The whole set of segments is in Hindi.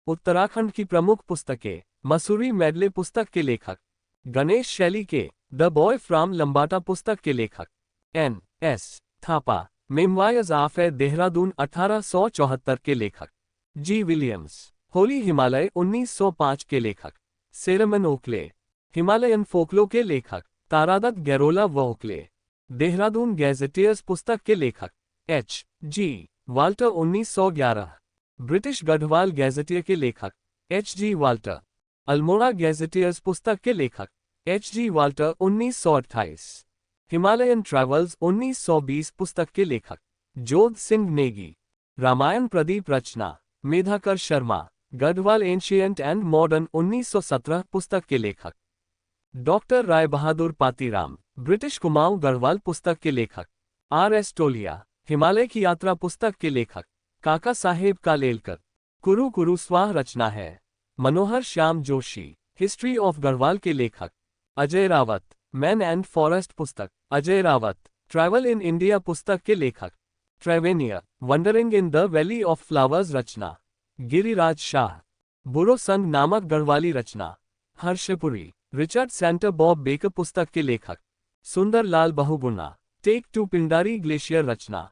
उत्तराखंड की प्रमुख पुस्तकें। मसूरी मेडले पुस्तक के लेखक गणेश शैली के। द बॉय फ्रॉम लंबाटा पुस्तक के लेखक N.S. थापा। मेमवायर्स ऑफ ए देहरादून 1874 के लेखक G. विलियम्स। होली हिमालय 1905 के लेखक सेरेमन ओकले। हिमालयन फोकलो के लेखक तारादत्त गैरोला व ओकले। देहरादून गैजेटियर्स पुस्तक के लेखक H.G. Walter 1911। British Garhwal gazetteer के लेखक H.G. वाल्टर। अल्मोड़ा गैजेटियर्स पुस्तक के लेखक H.G. वाल्टर 1928। हिमालयन ट्रैवल्स 1920 पुस्तक के लेखक जोध सिंह नेगी। रामायण प्रदीप रचना Medhakar Sharma. Garhwal ancient and modern 1917 पुस्तक के लेखक डॉक्टर राय बहादुर पातीराम। ब्रिटिश कुमाऊं गढ़वाल पुस्तक के लेखक R.S. टोलिया। हिमालय की यात्रा पुस्तक के लेखक काका साहेब कालेलकर। कुरु कुरु स्वाह रचना है मनोहर श्याम जोशी। हिस्ट्री ऑफ गढ़वाल के लेखक Ajay Rawat. Man and forest पुस्तक Ajay Rawat. Travel in India पुस्तक के लेखक Tavernier. Wandering in the valley of flowers रचना गिरिराज शाह। बुरो संग नामक गढ़वाली रचना हर्षपुरी। रिचर्ड सेंटर बॉब बेकर पुस्तक के लेखक Sundar Lal Bahuguna. Trek to Pindari glacier रचना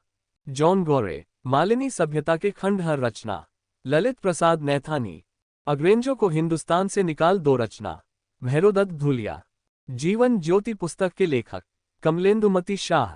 जॉन गोरे। मालिनी सभ्यता के खंडहर रचना ललित प्रसाद नैथानी। अंग्रेजों को हिंदुस्तान से निकाल दो रचना भैरोदत्त धुलिया। जीवन ज्योति पुस्तक के लेखक Kamlendumati Shah.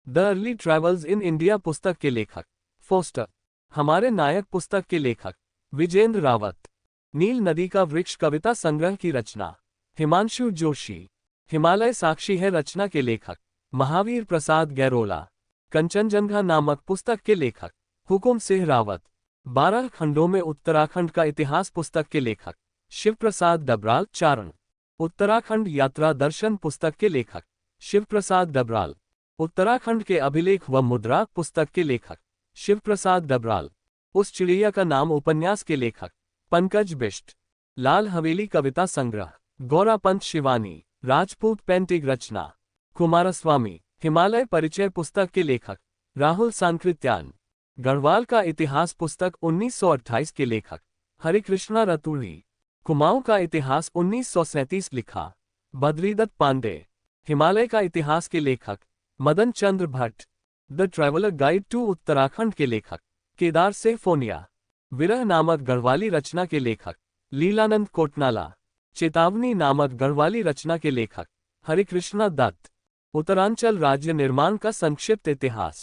The early travels in India पुस्तक के लेखक फोस्टर। हमारे नायक पुस्तक के लेखक विजेंद्र रावत। नील नदी का वृक्ष कविता संग्रह की रचना हिमांशु जोशी। हिमालय साक्षी है रचना के लेखक महावीर प्रसाद गैरोला। कंचनजंघा नामक पुस्तक के लेखक हुकुम सिंह रावत। 12 खंडों में उत्तराखंड का इतिहास पुस्तक के लेखक शिव प्रसाद डबराल। चारण। उत्तराखंड यात्रा दर्शन पुस्तक के लेखक शिव प्रसाद डबराल। उत्तराखंड के अभिलेख व मुद्रा पुस्तक के लेखक शिव प्रसाद डबराल। उस चिड़िया का नाम उपन्यास के लेखक पंकज बिष्ट। लाल हवेली कविता संग्रह गौरापंत शिवानी। राजपूत पेंटिंग रचना कुमारस्वामी। हिमालय परिचय पुस्तक के लेखक राहुल सांकृत्यान। गढ़वाल का इतिहास पुस्तक 1928 के लेखक हरिकृष्णा रतूड़ी। कुमाऊं का इतिहास 1937 लिखा बद्रीदत्त पांडे। हिमालय का इतिहास के लेखक Madan Chandra Bhatt. The traveller guide to Uttarakhand के लेखक केदार सिंह फोनिया। विरह नामक गढ़वाली रचना के लेखक लीलानंद कोटनाला। चेतावनी नामक गढ़वाली रचना के लेखक हरिकृष्णा दत्त। उत्तरांचल राज्य निर्माण का संक्षिप्त इतिहास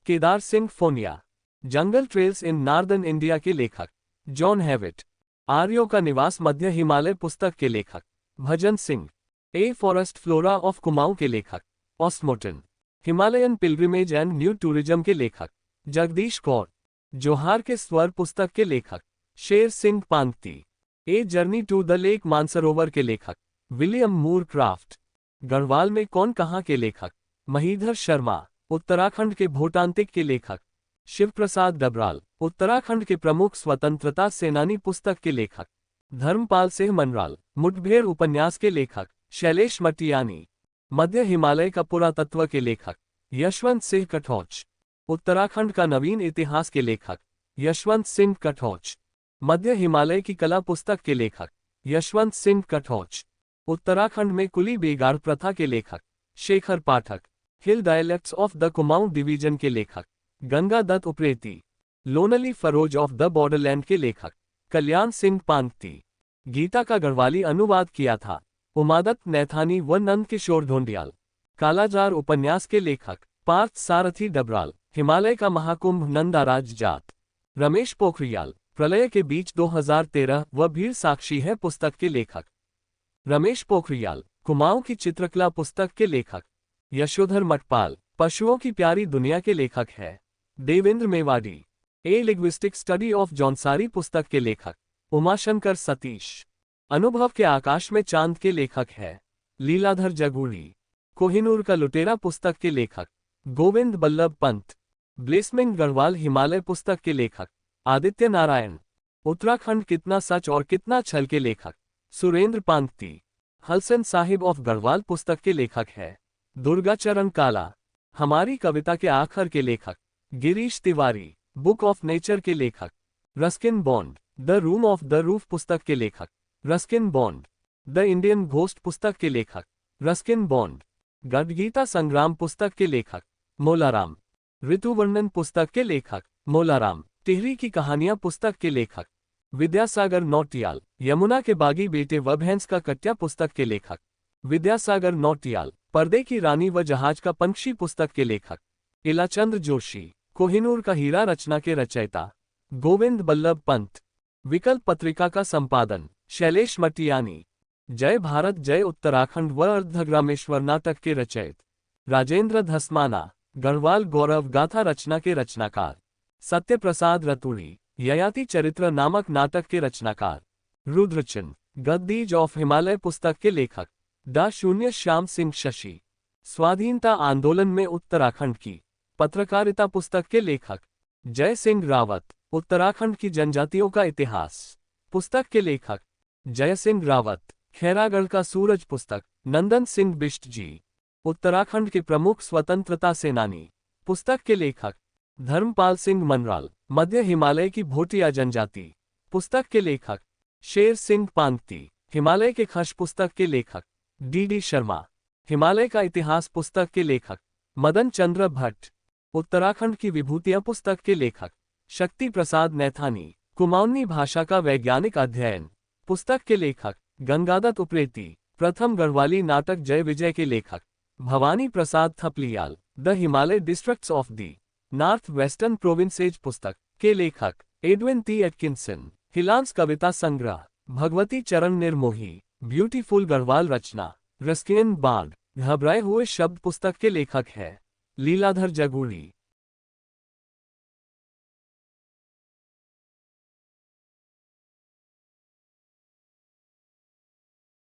केदार सिंह फोनिया। जंगल ट्रेल्स इन नॉर्दर्न इंडिया के लेखक जॉन हैविट। आर्यों का निवास मध्य हिमालय पुस्तक के लेखक Bhajan Singh. A forest flora of Kumaon के लेखक Osmaston. Himalayan pilgrimage and new tourism के लेखक जगदीश कौर। जोहार के स्वर पुस्तक के लेखक Sher Singh Pangti. A journey to the lake Mansarovar के लेखक विलियम मूर क्राफ्ट। गढ़वाल में कौन कहाँ के लेखक महीधर शर्मा। उत्तराखंड के भोटांतिक के लेखक शिव प्रसाद डबराल। उत्तराखंड के प्रमुख स्वतंत्रता सेनानी पुस्तक के लेखक धर्मपाल सिंह मनराल। मुठभेड़ उपन्यास के लेखक शैलेश मटियानी। मध्य हिमालय का पुरातत्व के लेखक यशवंत सिंह कठौच। उत्तराखंड का नवीन इतिहास के लेखक यशवंत सिंह कठौच। मध्य हिमालय की कला पुस्तक के लेखक यशवंत सिंह कठौच। उत्तराखंड में कुली बेगार प्रथा के लेखक Shekhar Pathak. Hill dialects of the Kumaon division के लेखक Ganga Dutt Upreti. Lonely furrows of the borderland के लेखक कल्याण सिंह पांगती। गीता का गढ़वाली अनुवाद किया था उमादत्त नैथानी व नंद किशोर ढोंडियाल। कालाजार उपन्यास के लेखक पार्थ सारथी डबराल। हिमालय का महाकुंभ नंदाराज जात रमेश पोखरियाल। प्रलय के बीच 2013 व भीड़ साक्षी है पुस्तक के लेखक रमेश पोखरियाल। कुमाऊं की चित्रकला पुस्तक के लेखक यशोधर मटपाल। पशुओं की प्यारी दुनिया के लेखक है देवेंद्र मेवाड़ी। ए लिंग्विस्टिक स्टडी ऑफ जौनसारी पुस्तक के लेखक उमाशंकर सतीश। अनुभव के आकाश में चांद के लेखक है लीलाधर जगूड़ी। कोहिनूर का लुटेरा पुस्तक के लेखक गोविंद बल्लभ पंत। ब्लेसमिंग गढ़वाल हिमालय पुस्तक के लेखक आदित्य नारायण। उत्तराखंड कितना सच और कितना छल के लेखक सुरेंद्र पांगती। हलसन साहिब ऑफ गढ़वाल पुस्तक के लेखक है दुर्गाचरण काला। हमारी कविता के आखर के लेखक Girish Tiwari. Book of nature के लेखक Ruskin bond. The room of the roof पुस्तक के लेखक Ruskin bond. The Indian ghost पुस्तक के लेखक रस्किन बॉन्ड। गद्गीता संग्राम पुस्तक के लेखक मोलाराम। ऋतुवर्णन पुस्तक के लेखक मोलाराम। टिहरी की कहानियां पुस्तक के लेखक विद्यासागर नौटियाल। यमुना के बागी बेटे व भैंस का कट्या पुस्तक के लेखक विद्यासागर नौटियाल। पर्दे की रानी व जहाज का पंछी पुस्तक के लेखक इलाचंद्र जोशी। कोहिनूर का हीरा रचना के रचयिता गोविंद बल्लभ पंत। विकल्प पत्रिका का संपादन शैलेश मटियानी। जय भारत जय उत्तराखंड व अर्धग्रामेश्वर नाटक के रचयित राजेंद्र धस्माना। गढ़वाल गौरव गाथा रचना के रचनाकार सत्यप्रसाद रतुड़ी। ययाति चरित्र नामक नाटक के रचनाकार रुद्रचंद। गद्दीज ऑफ हिमालय पुस्तक के लेखक डा शून्य श्याम सिंह शशि। स्वाधीनता आंदोलन में उत्तराखंड की पत्रकारिता पुस्तक के लेखक जय सिंह रावत। उत्तराखंड की जनजातियों का इतिहास पुस्तक के लेखक जय सिंह रावत। खैरागढ़ का सूरज पुस्तक नंदन सिंह बिष्ट जी। उत्तराखंड के प्रमुख स्वतंत्रता सेनानी पुस्तक के लेखक धर्मपाल सिंह मनराल। मध्य हिमालय की भोटिया जनजाति पुस्तक के लेखक शेर सिंह पांगती। हिमालय के खश पुस्तक के लेखक डी शर्मा। हिमालय का इतिहास पुस्तक के लेखक मदन चंद्र भट्ट। उत्तराखंड की विभूतियां पुस्तक के लेखक शक्ति प्रसाद नैथानी। कुमाऊनी भाषा का वैज्ञानिक अध्ययन पुस्तक के लेखक गंगादत्त उप्रेती। प्रथम गढ़वाली नाटक जय विजय के लेखक Bhawani Prasad Thapliyal. The Himalaya districts of the north western provinces पुस्तक के लेखक एडविन टी एटकिंसन। हिलांस कविता संग्रह भगवती चरण निर्मोही। ब्यूटीफुल गढ़वाल रचना रस्किन बाग। घबराए हुए शब्द पुस्तक के लेखक है लीलाधर जगूड़ी।